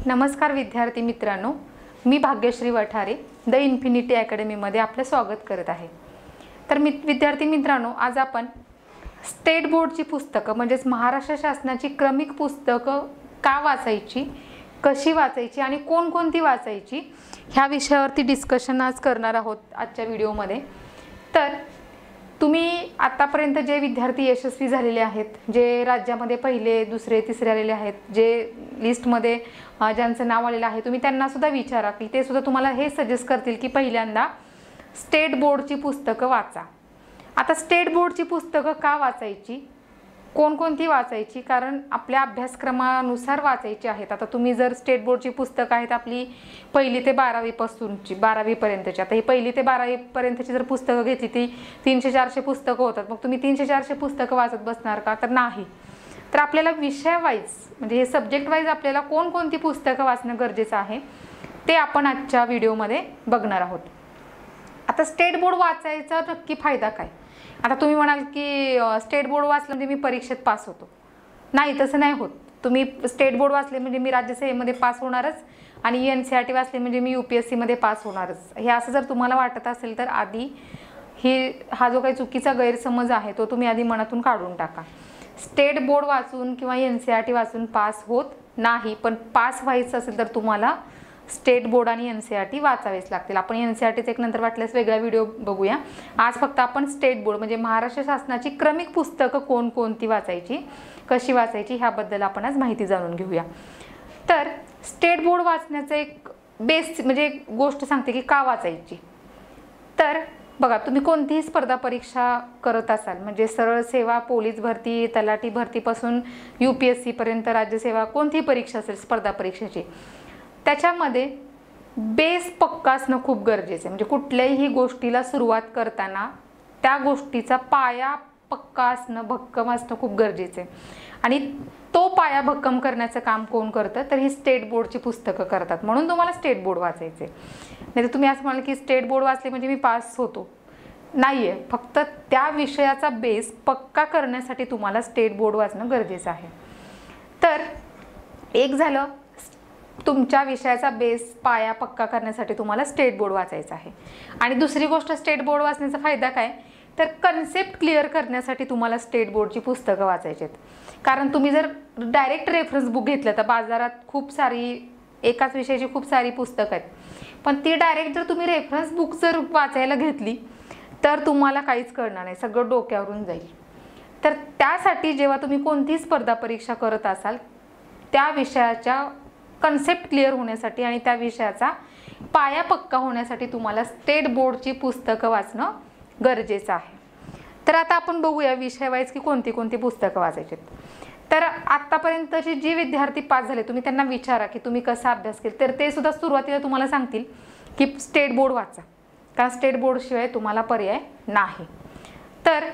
नमस्कार विद्यार्थी मित्रांनो, मी भाग्यश्री वठारे द इन्फिनिटी अकॅडमीमध्ये आपले स्वागत करत आहे। तर विद्यार्थी मित्रांनो, आज आपण स्टेट बोर्डची पुस्तकं म्हणजेच महाराष्ट्र शासनाची क्रमिक पुस्तकं का वाचायची, कशी वाचायची आणि कोणकोणती वाचायची ह्या विषयावरती डिस्कशन आज करणार आहोत आजच्या व्हिडिओमध्ये। तर तुम्ही आतापर्यंत जे विद्यार्थी यशस्वी झालेले आहेत, जे राज्यामध्ये पहिले दुसरे तिसरे आलेले आहेत, जे लिस्टमध्ये ज्यांचं नाव आलेलं आहे, तुम्ही त्यांना सुद्धा विचारा की ते सुद्धा तुम्हाला हे सजेस्ट करतील की पहिल्यांदा स्टेट बोर्डची पुस्तकं वाचा। आता स्टेट बोर्डची पुस्तकं का वाचायची, कोणकोणती वाचायची, कारण आपल्या अभ्यासक्रमानुसार वाचायची आहेत। आता तुम्ही जर स्टेट बोर्डची पुस्तकं आहेत आपली 1ली ते 12वी पासूनची 12वी पर्यंतची, आता ही 1ली ते 12वी पर्यंतची जर पुस्तकं घेतली ती 300-400 पुस्तकं होतात, मग तुम्ही 300-400 पुस्तकं वाचत बसणार का? तर नाही। तर आपल्याला विषय वाईज म्हणजे हे सब्जेक्ट वाईज आपल्याला कोणकोणती पुस्तकं वाचणं गरजेचं आहे ते आपण आजच्या व्हिडिओमध्ये बघणार आहोत। आता स्टेट बोर्ड वाचायचा नक्की फायदा काय? आता तुम्ही म्हणाल की स्टेट बोर्ड वाचलं म्हणजे मी परीक्षेत पास होतो। नाही, तसं नाही होत। तुम्ही स्टेट बोर्ड वाचले म्हणजे मी राज्यसेवेमध्ये पास होणारच आणि NCERT वाचले म्हणजे मी UPSC मध्ये पास होणारच, हे असं जर तुम्हाला वाटत असेल तर आधी हा जो काही चुकीचा गैरसमज आहे तो तुम्ही आधी मनातून काढून टाका। स्टेट बोर्ड वाचून किंवा NCERT वाचून पास होत नाही, पण पास व्हायचं असेल तर तुम्हाला स्टेट बोर्ड आणि NCERT वाचावेच लागतील। आपण NCERTचे एक नंतर वाटल्यास वेगळा व्हिडिओ बघूया। आज फक्त आपण स्टेट बोर्ड म्हणजे महाराष्ट्र शासनाची क्रमिक पुस्तकं कोणकोणती वाचायची, कशी वाचायची ह्याबद्दल आपण आज माहिती जाणून घेऊया। तर स्टेट बोर्ड वाचण्याचं एक बेस म्हणजे एक गोष्ट सांगते की का वाचायची। तर बघा, तुम्ही कोणतीही स्पर्धा परीक्षा करत असाल म्हणजे सरळ सेवा, पोलीस भरती, तलाठी भरतीपासून UPSC पर्यंत राज्यसेवा कोणतीही परीक्षा असेल स्पर्धा परीक्षेची, त्याच्यामध्ये बेस पक्का असणं खूप गरजेचं आहे। म्हणजे कुठल्याही गोष्टीला सुरुवात करताना त्या गोष्टीचा पाया पक्का असणं, भक्कम असणं खूप गरजेचं आहे आणि तो पाया भक्कम करण्याचं काम कोण करतं? तर ही स्टेट बोर्डची पुस्तकं करतात, म्हणून तुम्हाला स्टेट बोर्ड वाचायचे। नाही तर तुम्ही असं म्हणाल की स्टेट बोर्ड वाचले म्हणजे मी पास होतो, नाही आहे। फक्त त्या विषयाचा बेस पक्का करण्यासाठी तुम्हाला स्टेट बोर्ड वाचणं गरजेचं आहे। तर एक झालं, तुमच्या विषयाचा बेस पाया पक्का करण्यासाठी तुम्हाला स्टेट बोर्ड वाचायचं आहे। आणि दुसरी गोष्ट, स्टेट बोर्ड वाचण्याचा फायदा काय? तर कन्सेप्ट क्लिअर करण्यासाठी तुम्हाला स्टेट बोर्डची पुस्तकं वाचायची आहेत। कारण तुम्ही जर डायरेक्ट रेफरन्स बुक घेतलं तर बाजारात खूप सारी एकाच विषयाची खूप सारी पुस्तकं आहेत, पण ती डायरेक्ट जर तुम्ही रेफरन्स बुक जर वाचायला घेतली तर तुम्हाला काहीच कळणार नाही, सगळं डोक्यावरून जाईल। तर त्यासाठी जेव्हा तुम्ही कोणतीही स्पर्धा परीक्षा करत असाल त्या विषयाच्या कन्सेप्ट क्लिअर होण्यासाठी आणि त्या विषयाचा पाया पक्का होण्यासाठी तुम्हाला स्टेट बोर्डची पुस्तकं वाचणं गरजेचं आहे। तर आता आपण बघूया विषय वाईज की कोणती कोणती पुस्तकं वाचायची। तर आत्तापर्यंतचे जे विद्यार्थी पास झाले तुम्ही त्यांना विचारा की तुम्ही कसा अभ्यास केला, तर ते सुद्धा सुरुवातीला तुम्हाला सांगतील की स्टेट बोर्ड वाचा, कारण स्टेट बोर्डशिवाय तुम्हाला पर्याय नाही। तर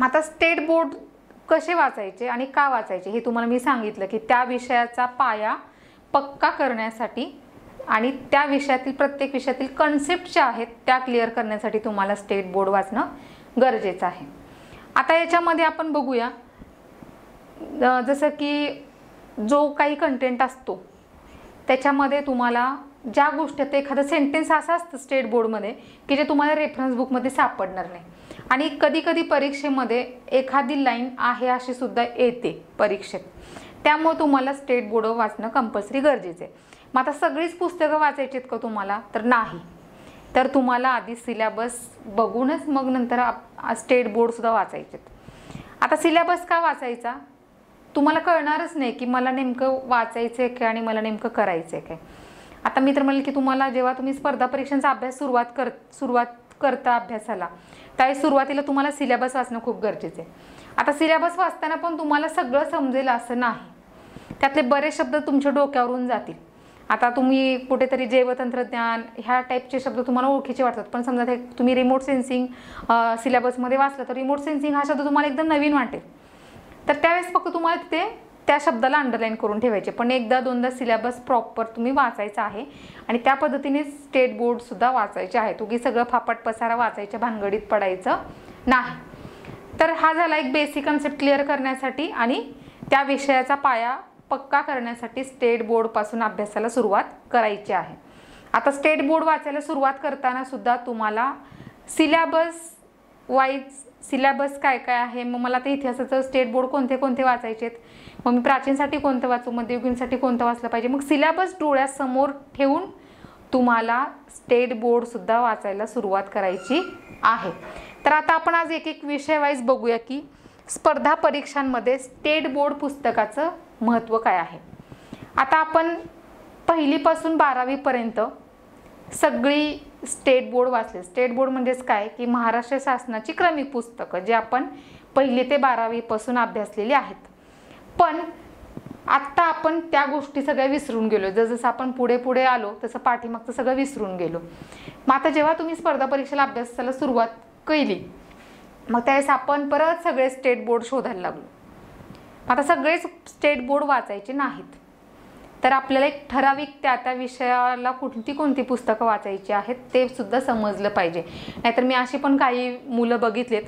आता स्टेट बोर्ड कसे वाचायचे आणि का वाचायचे हे तुम्हाला मी सांगितलं की त्या विषयाचा पाया पक्का करण्यासाठी आणि त्या विषयातील प्रत्येक विषयातील कन्सेप्ट ज्या आहेत त्या क्लिअर करण्यासाठी तुम्हाला स्टेट बोर्ड वाचणं गरजेचं आहे। आता याच्यामध्ये आपण बघूया, जसं की जो काही कंटेंट असतो त्याच्यामध्ये तुम्हाला ज्या गोष्टी, आता एखादं सेंटेन्स असं असतं स्टेट बोर्डमध्ये की जे तुम्हाला रेफरन्स बुकमध्ये सापडणार नाही आणि कधी कधी परीक्षेमध्ये एखादी लाईन आहे अशी सुद्धा येते परीक्षेत, त्यामुळे तुम्हाला स्टेट बोर्ड वाचणं कंपल्सरी गरजेचं आहे। मग आता सगळीच पुस्तकं वाचायची आहेत का तुम्हाला? तर नाही, तर तुम्हाला आधी सिलेबस बघूनच मग नंतर स्टेट बोर्डसुद्धा वाचायचे। आता सिलेबस का वाचायचा? तुम्हाला कळणारच नाही की मला नेमकं वाचायचं आहे काय आणि मला नेमकं करायचं आहे काय। आता मी तर म्हणेल की तुम्हाला जेव्हा तुम्ही स्पर्धा परीक्षांचा अभ्यास सुरुवात करता अभ्यासाला, त्यावेळी सुरुवातीला तुम्हाला सिलेबस वाचणं खूप गरजेचं आहे। आता सिलेबस वाचताना पण तुम्हाला सगळं समजेल असं नाही, त्यातले बरेच शब्द तुमच्या डोक्यावरून जातील। आता तुम्ही कुठेतरी जैवतंत्रज्ञान ह्या टाईपचे शब्द तुम्हाला ओळखीचे वाटतात, पण समजा ते तुम्ही रिमोट सेन्सिंग सिलेबसमध्ये वाचलं तर रिमोट सेन्सिंग हा शब्द तुम्हाला एकदम नवीन वाटेल, तर त्यावेळेस फक्त तुम्हाला तिथे त्या शब्दाला अंडरलाईन करून ठेवायचे, पण एकदा दोनदा सिलेबस प्रॉपर तुम्ही वाचायचा आहे आणि त्या पद्धतीने स्टेट बोर्डसुद्धा वाचायचे आहे। तुम्ही सगळं फापट पसारा वाचायच्या भानगडीत पडायचं नाही। तर हा झाला एक बेसिक कन्सेप्ट क्लिअर करण्यासाठी आणि त्या विषयाचा पाया पक्का करण्यासाठी स्टेट बोर्डपासून अभ्यासाला सुरुवात करायची आहे. आता स्टेट बोर्ड वाचायला सुरुवात करताना सुद्धा तुम्हाला सिलेबस काय काय आहे. मग मला ते इतिहासाचं स्टेट बोर्ड कोणते कोणते वाचायचे आहेत, मग मी प्राचीनसाठी कोणतं वाचू, मध्ययुगीनसाठी कोणतं वाचलं पाहिजे, मग सिलेबस डोळ्यासमोर ठेवून तुम्हाला स्टेट बोर्डसुद्धा वाचायला सुरुवात करायची आहे. तर आता आपण आज एक एक विषय वाईज बघूया की स्पर्धा परीक्षांमध्ये स्टेट बोर्ड पुस्तकाचं महत्त्व काय आहे. आता आपण 1ली पासून 12वी पर्यंत सगळी स्टेट बोर्ड वाचले. स्टेट बोर्ड म्हणजेच काय की महाराष्ट्र शासनाची क्रमिक पुस्तकं जे आपण 1ली ते 12वी पासून अभ्यासलेली आहेत. पण आत्ता आपण त्या गोष्टी सगळ्या विसरून गेलो. जसं आपण पुढे पुढे आलो तसं पाठीमागचं सगळं विसरून गेलो. मग आता जेव्हा तुम्ही स्पर्धा परीक्षेला अभ्यासाला सुरुवात केली मग त्यावेळेस आपण परत सगळे स्टेट बोर्ड शोधायला लागलो. आता सगळेच स्टेट बोर्ड वाचायचे नाहीत, तर आपल्याला एक ठराविक त्या विषयाला कोणती पुस्तकं वाचायची आहेत ते सुद्धा समजलं पाहिजे. नाहीतर मी अशी पण काही मुलं बघितलेत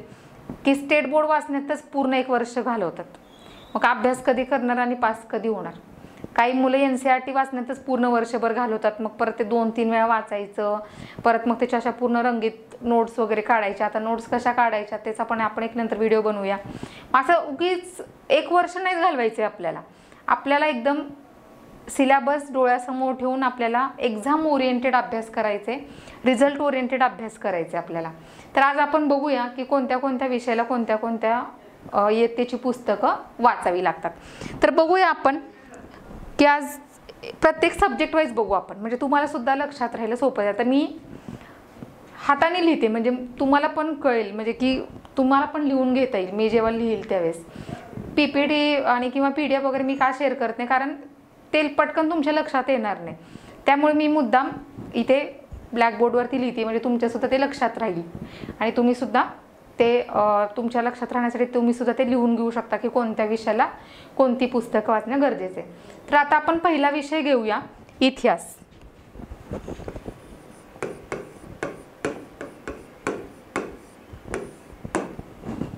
की स्टेट बोर्ड वाचण्यातच पूर्ण 1 वर्ष घालवतात. मग अभ्यास कधी करणार आणि पास कधी होणार. काही मुलं NCERT वाचण्यातच पूर्ण वर्षभर घालवतात. मग परत ते 2-3 वेळा वाचायचं, परत मग त्याच्या अशा पूर्ण रंगीत नोट्स वगैरे काढायच्या. आता नोट्स कशा काढायच्या त्याचा पण आपण एक नंतर व्हिडिओ बनवूया. असं उगीच 1 वर्ष नाही घालवायचे आपल्याला एकदम सिलेबस डोळ्यासमोर ठेवून आपल्याला एक्झाम ओरिएंटेड अभ्यास करायचे, रिझल्ट ओरिएंटेड अभ्यास करायचे आपल्याला. तर आज आपण बघूया की कोणत्या कोणत्या विषयाला कोणत्या इयत्तेची पुस्तकं वाचावी लागतात. तर बघूया आपण की आज प्रत्येक सब्जेक्ट वाईज बघू आपण, म्हणजे तुम्हाला सुद्धा लक्षात राहायला सोपं आहे. आता मी हाताने लिहिते म्हणजे तुम्हाला पण कळेल, म्हणजे की तुम्हाला पण लिहून घेता येईल. मी जेव्हा लिहिल त्यावेळेस PPT आणि किंवा PDF वगैरे मी का शेअर करत नाही, कारण ते पटकन तुमच्या लक्षात येणार नाही. त्यामुळे मी मुद्दाम इथे ब्लॅकबोर्डवरती लिहिते, म्हणजे तुमच्यासुद्धा ते लक्षात राहील आणि तुम्ही सुद्धा ते तुमच्या लक्षात राहण्यासाठी तुम्ही सुद्धा ते लिहून घेऊ शकता की कोणत्या विषयाला कोणती पुस्तकं वाचणं गरजेचं आहे. तर आता आपण पहिला विषय घेऊया, इतिहास.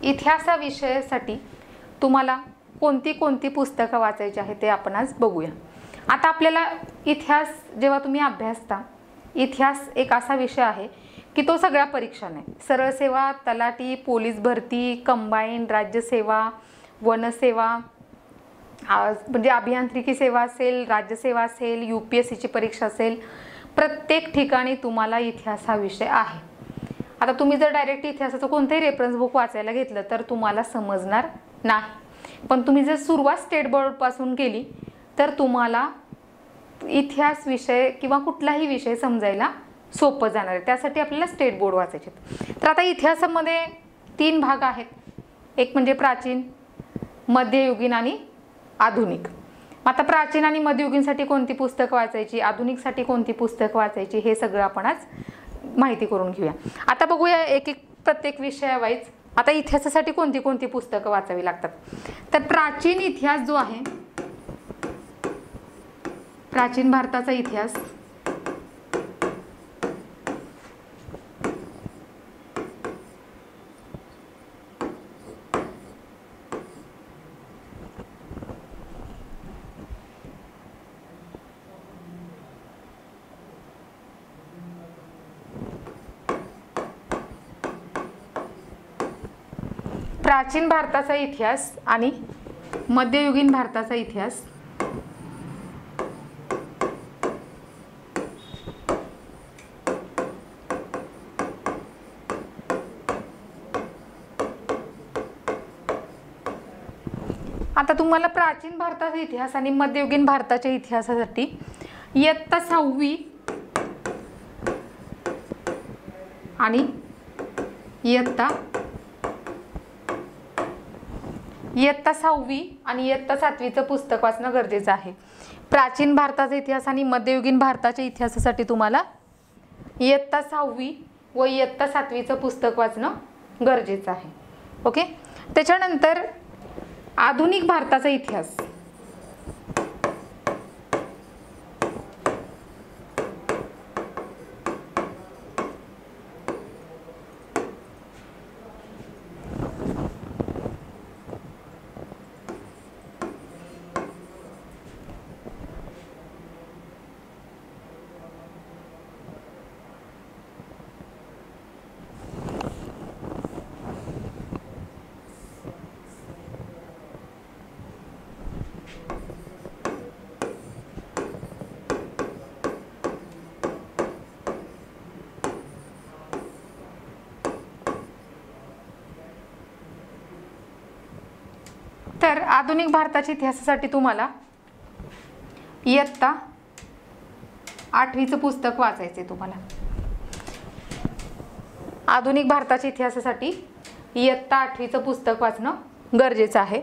इतिहासा विषयासाठी तुम्हाला कोणती पुस्तकं वाचायची आहे ते आपण आज बघूया. आता आपल्याला इतिहास जेव्हा तुम्ही अभ्यासता, इतिहास एक असा विषय आहे की तो सगळ्या परीक्षा नाही. सरळ सेवा, तलाठी, पोलीस भरती, कंबाईन, राज्यसेवा, वनसेवा, म्हणजे अभियांत्रिकी सेवा असेल, राज्यसेवा असेल, UPSCची परीक्षा असेल, प्रत्येक ठिकाणी तुम्हाला इतिहास हा विषय आहे. आता तुम्ही जर डायरेक्ट इतिहासाचं कोणतंही रेफरन्स बुक वाचायला घेतलं तर तुम्हाला समजणार नाही. पण तुम्ही जर सुरुवात स्टेट बोर्डपासून केली तर तुम्हाला इतिहास विषय किंवा कुठलाही विषय समजायला सोपं जाणार आहे. त्यासाठी आपल्याला स्टेट बोर्ड वाचायचे. तर आता इतिहासामध्ये 3 भाग आहेत. एक म्हणजे प्राचीन, मध्ययुगीन आणि आधुनिक. आता प्राचीन आणि मध्ययुगीनसाठी कोणती पुस्तकं वाचायची, आधुनिकसाठी कोणती पुस्तकं वाचायची, हे सगळं आपण आज माहिती करून घेऊया. आता बघूया एक प्रत्येक विषयावाईज. आता इतिहासासाठी कोणती पुस्तकं वाचावी लागतात. तर प्राचीन इतिहास जो आहे, प्राचीन भारताचा इतिहास, प्राचीन भारताचा इतिहास आणि मध्ययुगीन भारताचा इतिहास. आता तुम्हाला प्राचीन भारताचा इतिहास आणि मध्ययुगीन भारताच्या इतिहासासाठी इयत्ता 6वी आणि इयत्ता 6वी आणि इयत्ता 7वीचं पुस्तक वाचणं गरजेचं आहे. प्राचीन भारताचा इतिहास आणि मध्ययुगीन भारताच्या इतिहासासाठी तुम्हाला इयत्ता 6वी व इयत्ता 7वीचं पुस्तक वाचणं गरजेचं आहे. ओके. त्याच्यानंतर आधुनिक भारताचा इतिहास. आधुनिक भारताच्या इतिहासासाठी तुम्हाला इयत्ता 8वीचं पुस्तक वाचायचं आहे तुम्हाला. आधुनिक भारताच्या इतिहासासाठी इयत्ता 8वीचं पुस्तक वाचणं गरजेचं आहे.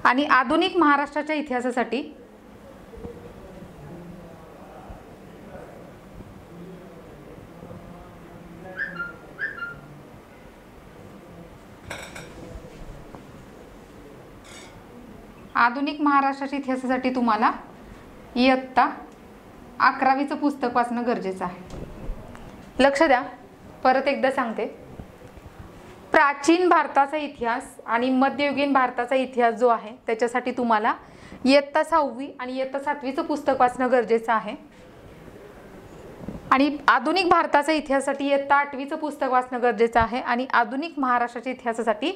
आणि आधुनिक महाराष्ट्राच्या इतिहासासाठी तुम्हाला इयत्ता 11वीचं पुस्तक वाचणं गरजेचं आहे. लक्ष द्या, परत एकदा सांगते. प्राचीन भारताचा इतिहास आणि मध्ययुगीन भारताचा इतिहास जो आहे त्याच्यासाठी तुम्हाला इयत्ता 6वी आणि इयत्ता 7वीचं पुस्तक वाचणं गरजेचं आहे. आणि आधुनिक भारताच्या इतिहासासाठी इयत्ता 8वीचं पुस्तक वाचणं गरजेचं आहे. आणि आधुनिक महाराष्ट्राच्या इतिहासासाठी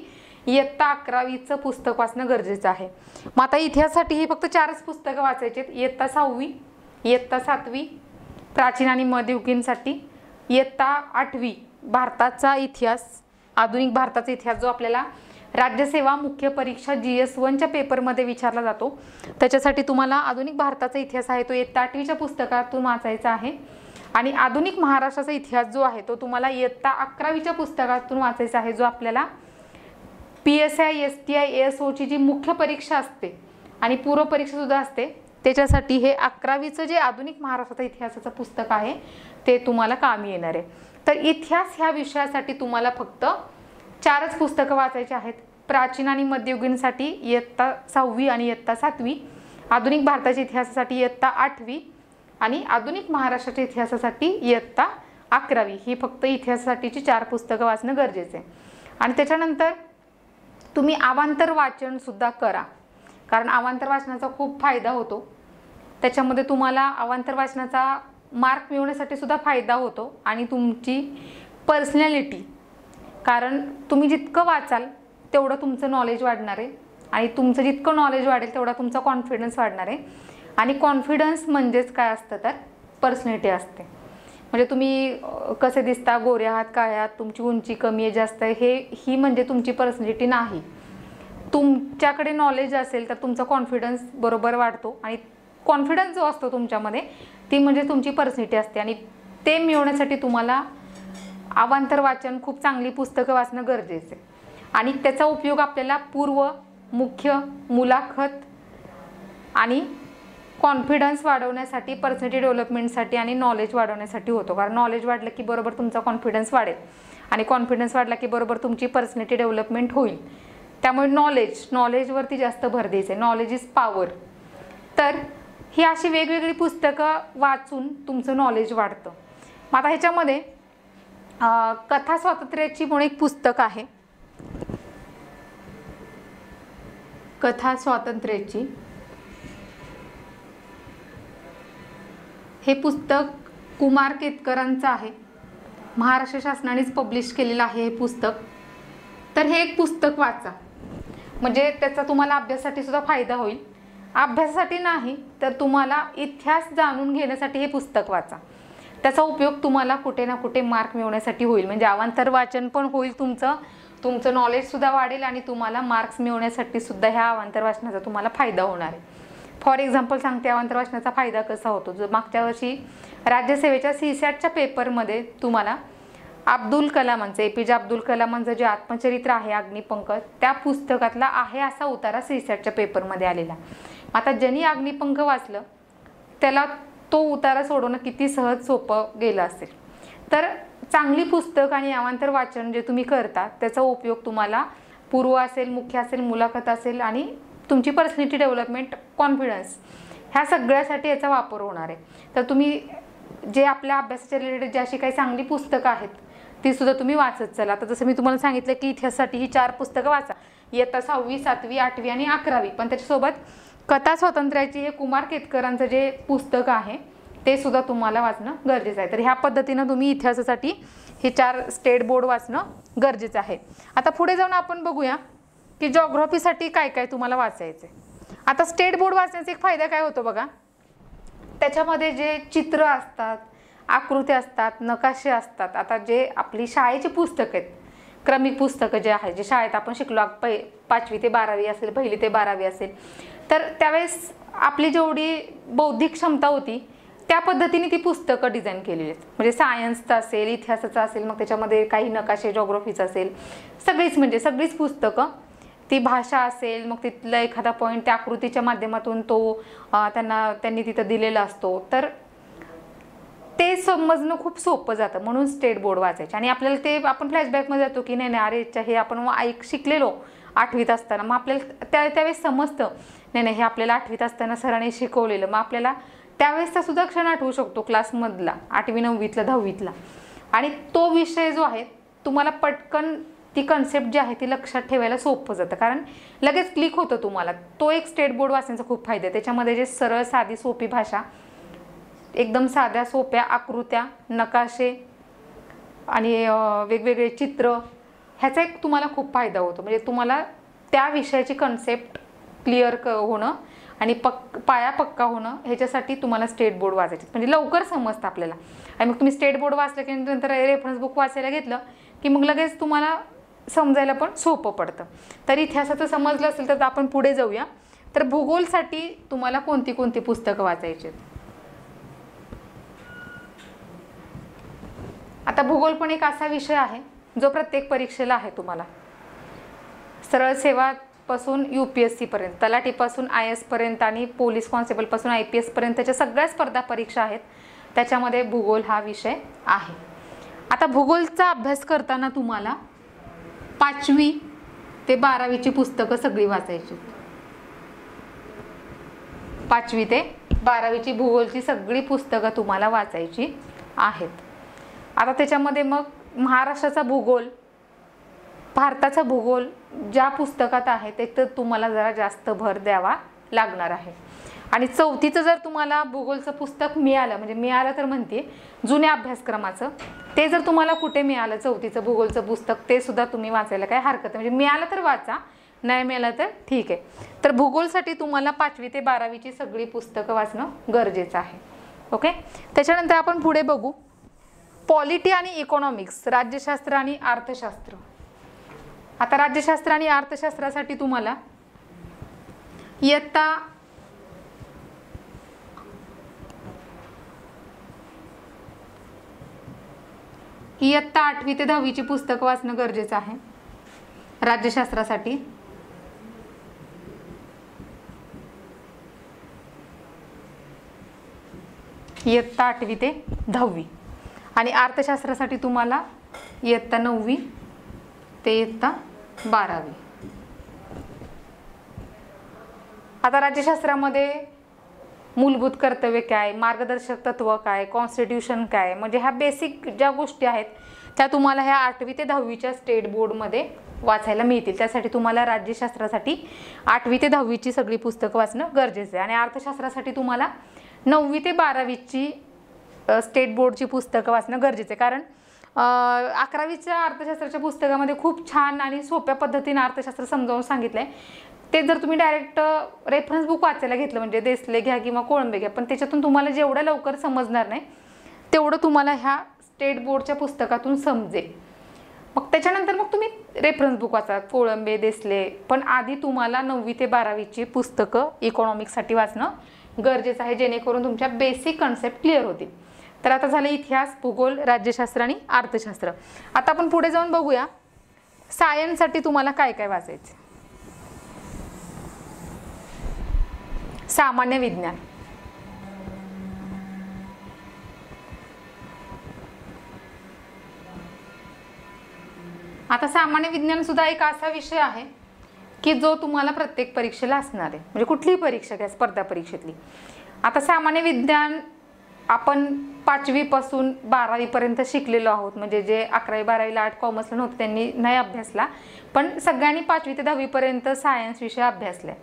इयत्ता 11वीचं पुस्तक वाचणं गरजेचं आहे. मग आता इतिहासासाठी हे फक्त 4च पुस्तकं वाचायची आहेत. इयत्ता 6वी, इयत्ता 7वी, प्राचीन आणि मध्ययुगीनसाठी इयत्ता 8वी भारताचा इतिहास, आधुनिक भारताचा इतिहास जो आपल्याला राज्यसेवा मुख्य परीक्षा GS1च्या पेपरमध्ये विचारला जातो. त्याच्यासाठी तुम्हाला आधुनिक भारताचा इतिहास आहे तो इयत्ता 8वीच्या पुस्तकातून वाचायचा आहे. आणि आधुनिक महाराष्ट्राचा इतिहास जो आहे तो तुम्हाला इयत्ता 11वीच्या पुस्तकातून वाचायचा आहे, जो आपल्याला PSI STI ASOची जी मुख्य परीक्षा असते आणि पूर्व परीक्षा सुद्धा असते त्याच्यासाठी हे 11वीचं जे आधुनिक महाराष्ट्राचा इतिहासाचं पुस्तक आहे ते तुम्हाला कामी येणार आहे. तर इतिहास ह्या विषयासाठी तुम्हाला फक्त 4च पुस्तकं वाचायची आहेत. प्राचीन आणि मध्ययुगीनसाठी इयत्ता 6वी आणि इयत्ता 7वी, आधुनिक भारताच्या इतिहासासाठी इयत्ता 8वी आणि आधुनिक महाराष्ट्राच्या इतिहासासाठी इयत्ता 11वी. ही फक्त इतिहासासाठीची 4 पुस्तकं वाचणं गरजेचं आहे. आणि त्याच्यानंतर तुम्ही अवांतर वाचन सुद्धा करा, कारण अवांतर वाचनाचा खूप फायदा होतो. त्याच्यामध्ये तुम्हाला अवांतर वाचनाचा मार्क मिळवण्यासाठी सुद्धा फायदा होतो आणि तुमची पर्सनॅलिटी, कारण तुम्ही जितकं वाचाल तेवढं तुमचं नॉलेज वाढणार आहे आणि तुमचं जितकं नॉलेज वाढेल तेवढा तुमचा कॉन्फिडन्स वाढणार आहे. आणि कॉन्फिडन्स म्हणजेच काय असतं तर पर्सनॅलिटी असते. म्हणजे तुम्ही कसे दिसता, गोरे आहात, काळे आहात, तुमची उंची कमी आहे जास्त आहे, ही म्हणजे तुमची पर्सनॅलिटी नाही. तुमच्याकडे नॉलेज असेल तर तुमचा कॉन्फिडन्स बरोबर वाढतो आणि कॉन्फिडन्स जो असतो तुमच्यामध्ये ती म्हणजे तुमची पर्सनॅलिटी असते. आणि ते मिळवण्यासाठी तुम्हाला अवांतर वाचन, खूप चांगली पुस्तकं वाचणं गरजेचं आहे. आणि त्याचा उपयोग आपल्याला पूर्व, मुख्य, मुलाखत आणि कॉन्फिडन्स वाढवण्यासाठी, पर्सनॅलिटी डेव्हलपमेंटसाठी आणि नॉलेज वाढवण्यासाठी होतो. कारण नॉलेज वाढलं की बरोबर तुमचा कॉन्फिडन्स वाढेल आणि कॉन्फिडन्स वाढला की बरोबर तुमची पर्सनॅलिटी डेव्हलपमेंट होईल. त्यामुळे नॉलेजवरती जास्त भर द्यायचं आहे. Knowledge is power. तर ही अशी वेगवेगळी पुस्तकं वाचून तुमचं नॉलेज वाढतं. मग आता ह्याच्यामध्ये कथा स्वातंत्र्याची म्हणून एक पुस्तक आहे. कथा स्वातंत्र्याची हे पुस्तक कुमार केतकरांचं आहे. महाराष्ट्र शासनानेच पब्लिश केलेलं आहे हे पुस्तक. तर हे एक पुस्तक वाचा, म्हणजे त्याचा तुम्हाला अभ्यासासाठी सुद्धा फायदा होईल. अभ्यासासाठी नाही तर तुम्हाला इतिहास जाणून घेण्यासाठी हे पुस्तक वाचा. त्याचा उपयोग तुम्हाला कुठे ना कुठे मार्क मिळवण्यासाठी होईल. म्हणजे अवांतर वाचन पण होईल, तुमचं नॉलेजसुद्धा वाढेल आणि तुम्हाला मार्क्स मिळवण्यासाठी सुद्धा ह्या अवांतर वाचनाचा तुम्हाला फायदा होणार आहे. फॉर एक्झाम्पल सांगते अवांतर वाचनाचा फायदा कसा होतो. जो मागच्या वर्षी राज्यसेवेच्या CSATच्या पेपरमध्ये तुम्हाला अब्दुल कलामांचं, APJ अब्दुल कलामांचं जे आत्मचरित्र आहे अग्निपंख, त्या पुस्तकातला आहे असा उतारा CSATच्या पेपरमध्ये आलेला. आता ज्यांनी अग्निपंख वाचलं त्याला तो उतारा सोडवणं किती सहज सोपं गेलं असेल. तर चांगली पुस्तक आणि अवांतर वाचन जे तुम्ही करता त्याचा उपयोग तुम्हाला पूर्व असेल, मुख्य असेल, मुलाखत असेल आणि तुमची पर्सनॅलिटी डेव्हलपमेंट, कॉन्फिडन्स ह्या सगळ्यासाठी याचा वापर होणार आहे. तर तुम्ही जे आपल्या अभ्यासाच्या रिलेटेड जी अशी काही चांगली पुस्तकं आहेत ती सुद्धा तुम्ही वाचत चला. आता जसं मी तुम्हाला सांगितलं की इतिहासासाठी ही 4 पुस्तकं वाचा, इयत्ता 6वी, 7वी, 8वी आणि 11वी. पण त्याच्यासोबत कथा स्वातंत्र्याची हे कुमार केतकरांचं जे पुस्तक आहे ते सुद्धा तुम्हाला वाचणं गरजेचं आहे. तर ह्या पद्धतीनं तुम्ही इतिहासासाठी हे 4 स्टेट बोर्ड वाचणं गरजेचं आहे. आता पुढे जाऊन आपण बघूया की जॉग्राफीसाठी काय काय तुम्हाला वाचायचं आहे. आता स्टेट बोर्ड वाचण्याचा एक फायदा काय होतो बघा, त्याच्यामध्ये जे चित्र असतात, आकृत्या असतात, नकाशे असतात. आता जे आपली शाळेची पुस्तकं आहेत क्रमिक पुस्तकं जे आहे, जे शाळेत आपण शिकलो 5वी ते 12वी असेल, 1ली ते 12वी असेल, तर त्यावेळेस आपली जेवढी बौद्धिक क्षमता होती त्या पद्धतीने ती पुस्तकं डिझाईन केलेली आहेत. म्हणजे सायन्सचं असेल, इतिहासाचं असेल, मग त्याच्यामध्ये काही नकाशे जॉग्रफीचं असेल, सगळीच पुस्तकं, ती भाषा असेल, मग तिथला एखादा पॉईंट त्या आकृतीच्या माध्यमातून त्यांनी तिथं दिलेला असतो, तर ते समजणं खूप सोपं जातं. म्हणून स्टेट बोर्ड वाचायचे. आणि आपल्याला ते आपण फ्लॅशबॅकमध्ये जातो की नाही अरे हे आपण शिकलेलो 8वीत असताना, मग आपल्याला त्यावेळेस समजतं नाही हे आपल्याला 8वीत असताना सरांनी शिकवलेलं. मग आपल्याला त्यावेळेसचा सुद्धा क्षण आठवू शकतो क्लासमधला, 8वी 9वीतला 10वीतला. आणि तो विषय जो आहे तुम्हाला पटकन ती कन्सेप्ट जी आहे ती लक्षात ठेवायला सोपं जातं, कारण लगेच क्लिक होतं तुम्हाला. तो एक स्टेट बोर्ड वाचण्याचा खूप फायदा आहे. त्याच्यामध्ये जे सरळ साधी सोपी भाषा, एकदम साध्या सोप्या आकृत्या, नकाशे आणि वेगवेगळे चित्र, ह्याचा एक तुम्हाला खूप फायदा होतो. म्हणजे तुम्हाला त्या विषयाची कन्सेप्ट क्लिअर होणं आणि पाया पक्का होणं, ह्याच्यासाठी तुम्हाला स्टेट बोर्ड वाचायचे. म्हणजे लवकर समजतं आपल्याला. आणि मग तुम्ही स्टेट बोर्ड वाचलं की नंतर रेफरन्स बुक वाचायला घेतलं की मग लगेच तुम्हाला समजायला पण सोपं पडतं. तर इतिहासाचं समजलं असेल तर आपण पुढे जाऊया. तर भूगोलसाठी तुम्हाला कोणती कोणती पुस्तकं वाचायची आहेत? आता भूगोल पण एक असा विषय आहे जो प्रत्येक परीक्षेला आहे. तुम्हाला सरळ सेवापासून UPSC पर्यंत, तलाठीपासून IS पर्यंत आणि पोलीस कॉन्स्टेबलपासून IPS पर्यंतच्या सगळ्या स्पर्धा परीक्षा आहेत, त्याच्यामध्ये भूगोल हा विषय आहे. आता भूगोलचा अभ्यास करताना तुम्हाला 5वी ते 12वीची पुस्तकं सगळी वाचायची. 5वी ते 12वीची भूगोलची सगळी पुस्तकं तुम्हाला वाचायची आहेत. आता त्याच्यामध्ये मग महाराष्ट्राचा भूगोल, भारताचा भूगोल ज्या पुस्तकात आहे ते तर तुम्हाला जरा जास्त भर द्यावा लागणार आहे. आणि 4थीचं जर तुम्हाला भूगोलचं पुस्तक मिळालं, म्हणजे मिळालं तर म्हणते जुन्या अभ्यासक्रमाचं, ते जर तुम्हाला कुठे मिळालं 4थीचं भूगोलचं पुस्तक, ते सुद्धा तुम्ही वाचायला काय हरकत नाही. म्हणजे मिळालं तर वाचा, नाही मिळालं तर ठीक आहे. तर भूगोलसाठी तुम्हाला 5वी ते 12वीची सगळी पुस्तकं वाचणं गरजेचं आहे. ओके. त्याच्यानंतर आपण पुढे बघू पॉलिटी आणि इकॉनॉमिक्स, राज्यशास्त्र आणि अर्थशास्त्र. आता राज्यशास्त्र आणि अर्थशास्त्रासाठी तुम्हाला इयत्ता 8वी ते 10वीची पुस्तकं वाचणं गरजेचं आहे. राज्यशास्त्रासाठी इयत्ता 8वी ते 10वी आणि अर्थशास्त्रासाठी तुम्हाला इयत्ता 9वी ते इयत्ता 12वी. आता राज्यशास्त्रामध्ये मूलभूत कर्तव्य काय, मार्गदर्शक तत्व काय, कॉन्स्टिट्यूशन काय, म्हणजे ह्या बेसिक ज्या गोष्टी आहेत त्या तुम्हाला ह्या 8वी ते 10वीच्या स्टेट बोर्डमध्ये वाचायला मिळतील. त्यासाठी तुम्हाला राज्यशास्त्रासाठी 8वी ते 10वीची सगळी पुस्तकं वाचणं गरजेचं आहे. आणि अर्थशास्त्रासाठी तुम्हाला 9वी ते 12वीची स्टेट बोर्डची पुस्तकं वाचणं गरजेचं आहे. कारण 11वीच्या अर्थशास्त्राच्या पुस्तकामध्ये खूप छान आणि सोप्या पद्धतीने अर्थशास्त्र समजावून सांगितलं आहे. ते जर तुम्ही डायरेक्ट रेफरन्स बुक वाचायला घेतलं, म्हणजे देसले घ्या किंवा कोळंबे घ्या, पण त्याच्यातून तुम्हाला जेवढं लवकर समजणार नाही तेवढं तुम्हाला ह्या स्टेट बोर्डच्या पुस्तकातून समजेल. मग त्याच्यानंतर मग तुम्ही रेफरन्स बुक वाचा, कोळंबे, देसले. पण आधी तुम्हाला 9वी ते 12वीची पुस्तकं इकॉनॉमिक्ससाठी वाचणं गरजेचं आहे, जेणेकरून तुमच्या बेसिक कन्सेप्ट क्लिअर होतील. तर आता झालं इतिहास, भूगोल, राज्यशास्त्र आणि अर्थशास्त्र. आता आपण पुढे जाऊन बघूया सायन्ससाठी तुम्हाला काय काय वाचायचं. सामान्य विज्ञान. आता सामान्य विज्ञान सुद्धा एक असा विषय आहे की जो तुम्हाला प्रत्येक परीक्षेला असणार आहे, म्हणजे कुठलीही परीक्षा घ्या, स्पर्धा परीक्षेतली. आता सामान्य विज्ञान आपण 5वी पासून 12वी पर्यंत शिकलेलो आहोत. म्हणजे जे 11वी 12वीला आर्ट कॉमर्सला नव्हते त्यांनी नाही अभ्यासला, पण सगळ्यांनी 5वी ते 10वी पर्यंत सायन्स विषय अभ्यासलाय.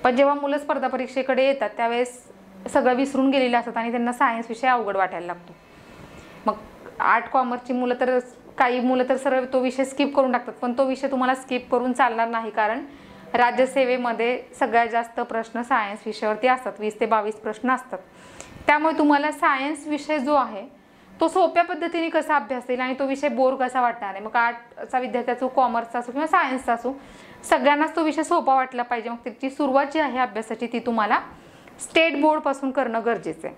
पण जेव्हा मुलं स्पर्धा परीक्षेकडे येतात त्यावेळेस सगळं विसरून गेलेलं असतात आणि त्यांना सायन्स विषय अवघड वाटायला लागतो. मग आर्ट कॉमर्सची मुलं तर, काही मुलं तर सरळ तो विषय स्किप करून टाकतात. पण तो विषय तुम्हाला स्किप करून चालणार नाही, कारण राज्यसेवेमध्ये सगळ्यात जास्त प्रश्न सायन्स विषयावरती असतात. 20 ते 22 प्रश्न असतात. त्यामुळे तुम्हाला सायन्स विषय जो आहे तो सोप्या पद्धतीने कसा अभ्यासेल आणि तो विषय बोर कसा वाटणार आहे. मग आर्टचा विद्यार्थी असो, कॉमर्सचा असो किंवा सायन्सचा असो, सगळ्यांनाच तो विषय सोपा वाटला पाहिजे. मग त्याची सुरुवात जी आहे अभ्यासाची ती तुम्हाला स्टेट बोर्डपासून करणं गरजेचं आहे.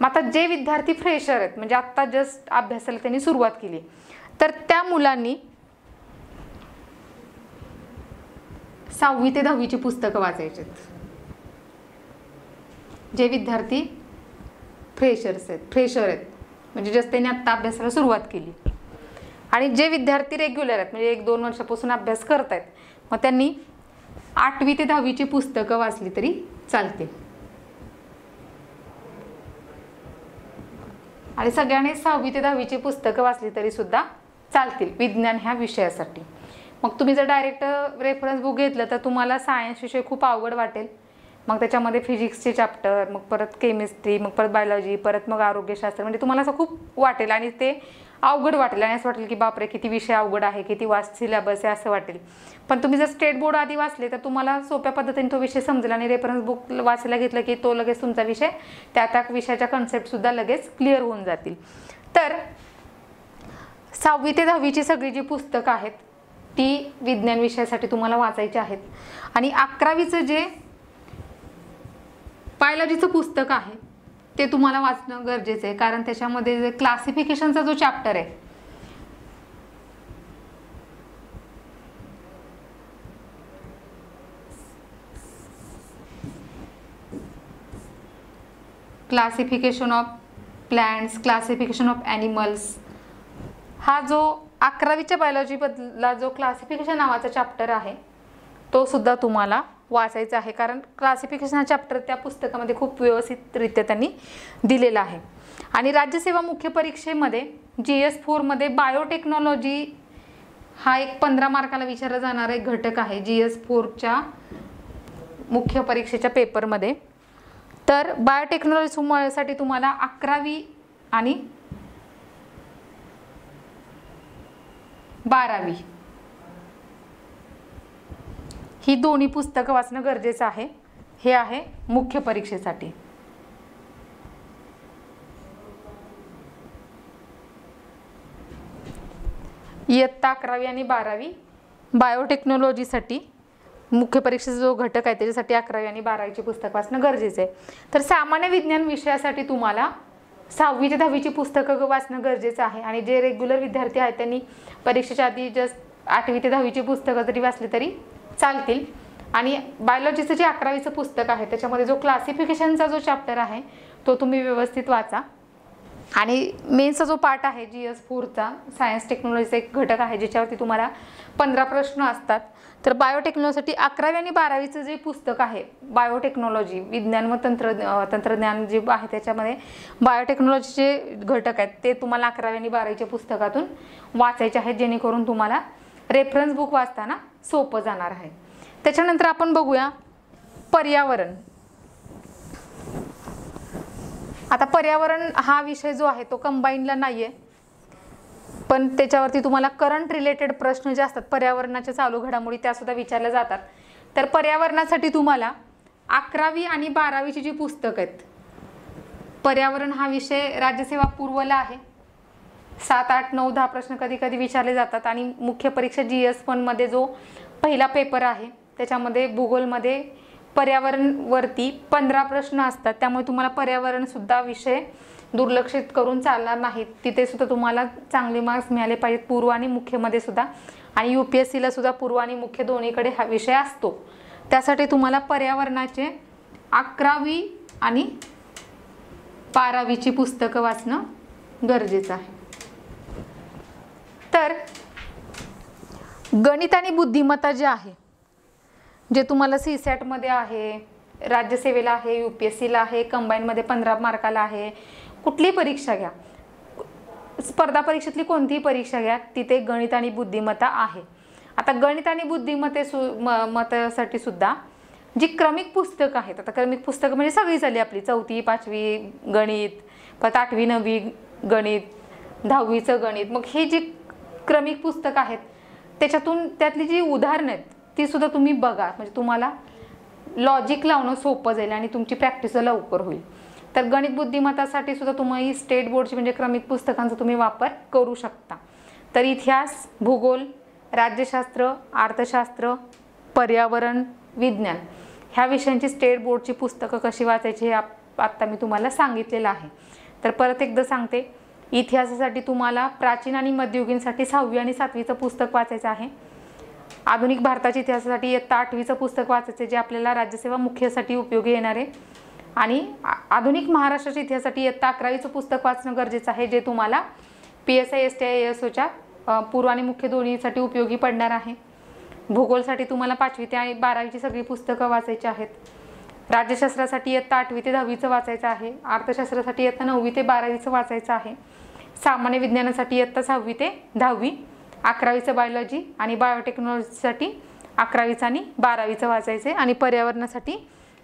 मग आता जे विद्यार्थी फ्रेशर आहेत, म्हणजे आत्ता जस्ट अभ्यासाला त्यांनी सुरुवात केली, तर त्या मुलांनी 6वी ते 10वीची पुस्तकं वाचायची आहेत. जे विद्यार्थी फ्रेशर आहेत, म्हणजे जस्ट त्यांनी आत्ता अभ्यासाला सुरुवात केली. आणि जे विद्यार्थी रेग्युलर आहेत, म्हणजे 1-2 वर्षापासून अभ्यास करत आहेत, मग त्यांनी 8वी ते 10वीची पुस्तकं वाचली तरी चालतील. आणि सगळ्यांनी 6वी ते 10वीची पुस्तकं वाचली तरी सुद्धा चालतील विज्ञान ह्या विषयासाठी. मग तुम्ही जर डायरेक्ट रेफरन्स बुक घेतलं तर तुम्हाला सायन्स विषय खूप अवघड वाटेल. मग त्याच्यामध्ये फिजिक्सचे चॅप्टर, मग परत केमिस्ट्री, मग परत बायोलॉजी, परत मग आरोग्यशास्त्र, म्हणजे तुम्हाला असं खूप वाटेल आणि ते अवघड वाटेल आणि असं वाटेल की बापरे किती विषय अवघड आहे, किती वास्ट सिलेबस आहे असं वाटेल. पण तुम्ही जर स्टेट बोर्ड आधी वाचले तर तुम्हाला सोप्या पद्धतीने तो विषय समजेल आणि रेफरन्स बुक वाचायला घेतलं की तो लगेच तुमचा विषय त्या विषयाच्या कन्सेप्टसुद्धा लगेच क्लिअर होऊन जातील. तर 6वी ते 10वीची सगळी जी पुस्तकं आहेत ती विज्ञान विषयासाठी तुम्हाला वाचायची आहेत. आणि 11वीचं जे बायोलॉजीचं पुस्तक आहे ते तुम्हाला वाचणं गरजेचं आहे, कारण त्याच्यामध्ये जे क्लासिफिकेशनचा जो चॅप्टर आहे classification of plants, classification of animals, हा जो 11वीच्या बायोलॉजीमधला जो क्लासिफिकेशन नावाचा चॅप्टर आहे तो सुद्धा तुम्हाला वाचायचा आहे, कारण क्लासिफिकेशन हा चॅप्टर त्या पुस्तकामध्ये खूप व्यवस्थितरित्या त्यांनी दिलेला आहे. आणि राज्यसेवा मुख्य परीक्षेमध्ये GS 4मध्ये बायोटेक्नॉलॉजी हा एक 15 मार्काला विचारला जाणारा एक घटक आहे GS 4च्या मुख्य परीक्षेच्या पेपरमध्ये. तर बायोटेक्नॉलॉजीसाठी तुम्हाला 11वी आणि 12वी ही दोन्ही पुस्तकं वाचणं गरजेचं आहे. हे आहे मुख्य परीक्षेसाठी. इयत्ता 11वी आणि 12वी बायोटेक्नॉलॉजीसाठी मुख्य परीक्षेचा जो घटक आहे त्याच्यासाठी 11वी आणि 12वीची पुस्तक वाचणं गरजेचं आहे. तर सामान्य विज्ञान विषयासाठी तुम्हाला 6वी ते 10वीची पुस्तकं वाचणं गरजेचं आहे. आणि जे रेग्युलर विद्यार्थी आहेत त्यांनी परीक्षेच्या आधी जस्ट 8वी ते 10वीची पुस्तकं जरी वाचली तरी चालतील. आणि बायोलॉजीचं जे 11वीचं पुस्तक आहे त्याच्यामध्ये जो क्लासिफिकेशनचा जो चॅप्टर आहे तो तुम्ही व्यवस्थित वाचा. आणि मेन्सचा जो पार्ट आहे GS 4चा सायन्स टेक्नॉलॉजीचा एक घटक आहे ज्याच्यावरती तुम्हाला 15 प्रश्न असतात. तर बायोटेक्नॉलॉजीसाठी 11वी आणि 12वीचं जे पुस्तक आहे बायोटेक्नॉलॉजी विज्ञान व तंत्रज्ञान जे आहे त्याच्यामध्ये बायोटेक्नॉलॉजीचे घटक आहेत ते तुम्हाला 11वी आणि 12वीच्या पुस्तकातून वाचायचे आहेत, जेणेकरून तुम्हाला रेफरन्स बुक वाचताना सोपं जाणार आहे. त्याच्यानंतर आपण बघूया पर्यावरण. आता पर्यावरण हा विषय जो आहे तो कंबाईनला नाही आहे, पण त्याच्यावरती तुम्हाला करंट रिलेटेड प्रश्न जे असतात पर्यावरणाच्या चालू घडामोडी त्यासुद्धा विचारल्या जातात. तर पर्यावरणासाठी तुम्हाला 11वी आणि 12वीची जी पुस्तकं आहेत, पर्यावरण हा विषय राज्यसेवा पूर्वला आहे. 7, 8, 9, 10 प्रश्न कधी कधी विचारले जातात. आणि मुख्य परीक्षा GS 1मध्ये जो पहिला पेपर आहे त्याच्यामध्ये भूगोलमध्ये पर्यावरणवरती 15 प्रश्न असतात. त्यामुळे तुम्हाला पर्यावरणसुद्धा विषय दुर्लक्षित करून चालणार नाहीत. तिथे सुद्धा तुम्हाला चांगले मार्क्स मिळाले पाहिजेत पूर्व आणि मुख्यमध्ये सुद्धा. आणि UPSCला सुद्धा पूर्व आणि मुख्य दोन्हीकडे हा विषय असतो. त्यासाठी तुम्हाला पर्यावरणाचे 11वी आणि 12वीची पुस्तकं वाचणं गरजेचं आहे. तर गणित आणि बुद्धिमत्ता जे आहे जे तुम्हाला CSATमध्ये आहे, राज्यसेवेला आहे, UPSCला आहे, कंबाईनमध्ये 15 मार्काला आहे, कुठलीही परीक्षा घ्या, स्पर्धा परीक्षेतली कोणतीही परीक्षा घ्या, तिथे गणित आणि बुद्धिमत्ता आहे. आता गणित आणि बुद्धिमत्तेसाठी सुद्धा जी क्रमिक पुस्तकं आहेत, आता क्रमिक पुस्तकं म्हणजे सगळी झाली आपली 4थी 5वी गणित, परत 8वी 9वी गणित, 10वीचं गणित. मग हे जी क्रमिक पुस्तकं आहेत त्याच्यातून त्यातली जी उदाहरणं आहेत ती सुद्धा तुम्ही बघा, म्हणजे तुम्हाला लॉजिक लावणं सोपं जाईल आणि तुमची प्रॅक्टिस लवकर होईल. तर गणित बुद्धिमत्तासाठी सुद्धा तुम्ही स्टेट बोर्डची म्हणजे क्रमिक पुस्तकांचा तुम्ही वापर करू शकता. तर इतिहास, भूगोल, राज्यशास्त्र, अर्थशास्त्र, पर्यावरण, विज्ञान ह्या विषयांची स्टेट बोर्डची पुस्तकं कशी वाचायची हे आत्ता मी तुम्हाला सांगितलेलं आहे. तर परत एकदा सांगते, इतिहासासाठी तुम्हाला प्राचीन आणि मध्ययुगीनसाठी 6वी आणि 7वीचं पुस्तक वाचायचं आहे. आधुनिक भारताच्या इतिहासासाठी इयत्ता 8वीचं पुस्तक वाचायचं जे आपल्याला राज्यसेवा मुख्यसाठी उपयोगी येणार आहे. आणि आधुनिक महाराष्ट्राच्या इतिहासासाठी इयत्ता 11वीचं पुस्तक वाचणं गरजेचं आहे, जे तुम्हाला PSI STI ASOच्या पूर्व आणि मुख्य दोन्हीसाठी उपयोगी पडणार आहे. भूगोलसाठी तुम्हाला 5वी ते 12वीची सगळी पुस्तकं वाचायची आहेत. राज्यशास्त्रासाठी इयत्ता 8वी ते 10वीचं वाचायचं आहे. अर्थशास्त्रासाठी इयत्ता 9वी ते 12वीचं वाचायचं आहे. सामान्य विज्ञानासाठी इयत्ता 6वी ते 10वी, 11वीचं बायोलॉजी आणि बायोटेक्नॉलॉजीसाठी 11वीचं आणि 12वीचं वाचायचं आहे. आणि पर्यावरणासाठी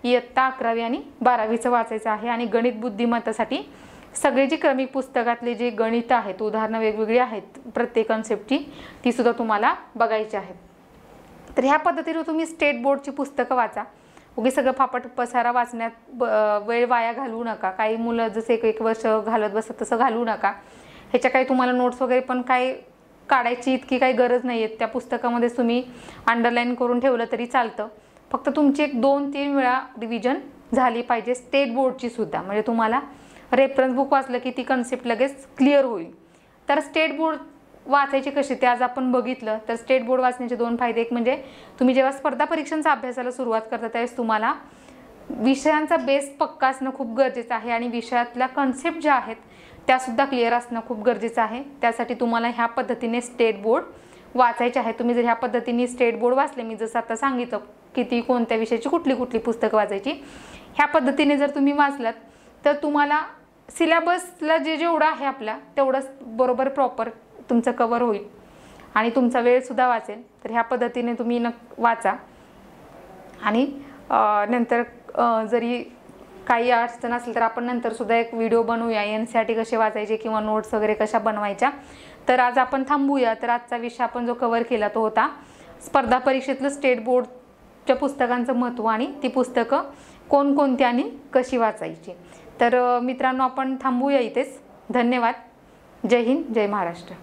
इयत्ता 11वी आणि 12वीचं वाचायचं आहे. आणि गणित बुद्धिमत्तासाठी सगळे जी क्रमिक पुस्तकातले जे गणित आहेत, उदाहरणं वेगवेगळी आहेत प्रत्येक कन्सेप्टची, ती सुद्धा तुम्हाला बघायची आहेत. तर ह्या पद्धतीने तुम्ही स्टेट बोर्डची पुस्तकं वाचा. उगी सगळं फापट पसारा वाचण्यात वेळ वाया घालवू नका. काही मुलं जसे एक वर्ष घालत बसत तसं घालवू नका. ह्याच्या काही तुम्हाला नोट्स वगैरे पण काय काढायची इतकी काही गरज नाही आहे. त्या पुस्तकामध्ये तुम्ही अंडरलाईन करून ठेवलं तरी चालतं. फक्त तुमची एक 2-3 वेळा रिव्हिजन झाली पाहिजे स्टेट बोर्डची सुद्धा, म्हणजे तुम्हाला रेफरन्स बुक वाचलं की ती कन्सेप्ट लगेच क्लिअर होईल. तर स्टेट बोर्ड वाचायची कशी ते आज आपण बघितलं. तर स्टेट बोर्ड वाचण्याचे 2 फायदे. एक म्हणजे तुम्ही जेव्हा स्पर्धा परीक्षांचा अभ्यासाला सुरुवात करता त्यावेळेस तुम्हाला विषयांचा बेस पक्का असणं खूप गरजेचं आहे आणि विषयातल्या कन्सेप्ट ज्या आहेत त्यासुद्धा क्लिअर असणं खूप गरजेचं आहे. त्यासाठी तुम्हाला ह्या पद्धतीने स्टेट बोर्ड वाचायचे आहे. तुम्ही जर ह्या पद्धतीने स्टेट बोर्ड वाचले, मी जसं आता सांगितलं किती कोणत्या विषयाची कुठली कुठली पुस्तकं वाचायची, ह्या पद्धतीने जर तुम्ही वाचलात तर तुम्हाला सिलेबसला जेवढं आहे आपला तेवढंच बरोबर प्रॉपर तुमचं कवर होईल आणि तुमचा वेळसुद्धा वाचेल. तर ह्या पद्धतीने तुम्ही वाचा. आणि नंतर जरी काही अडचण असेल तर आपण नंतरसुद्धा एक व्हिडिओ बनवूया NCERT कसे वाचायचे किंवा नोट्स वगैरे कशा बनवायच्या. तर आज आपण थांबूया. तर आजचा विषय आपण जो कवर केला तो होता स्पर्धा परीक्षेतलं स्टेट बोर्डच्या पुस्तकांचं महत्त्व आणि ती पुस्तकं कोणकोणती आणि कशी वाचायची. तर मित्रांनो आपण थांबूया इथेच. धन्यवाद. जय हिंद, जय महाराष्ट्र.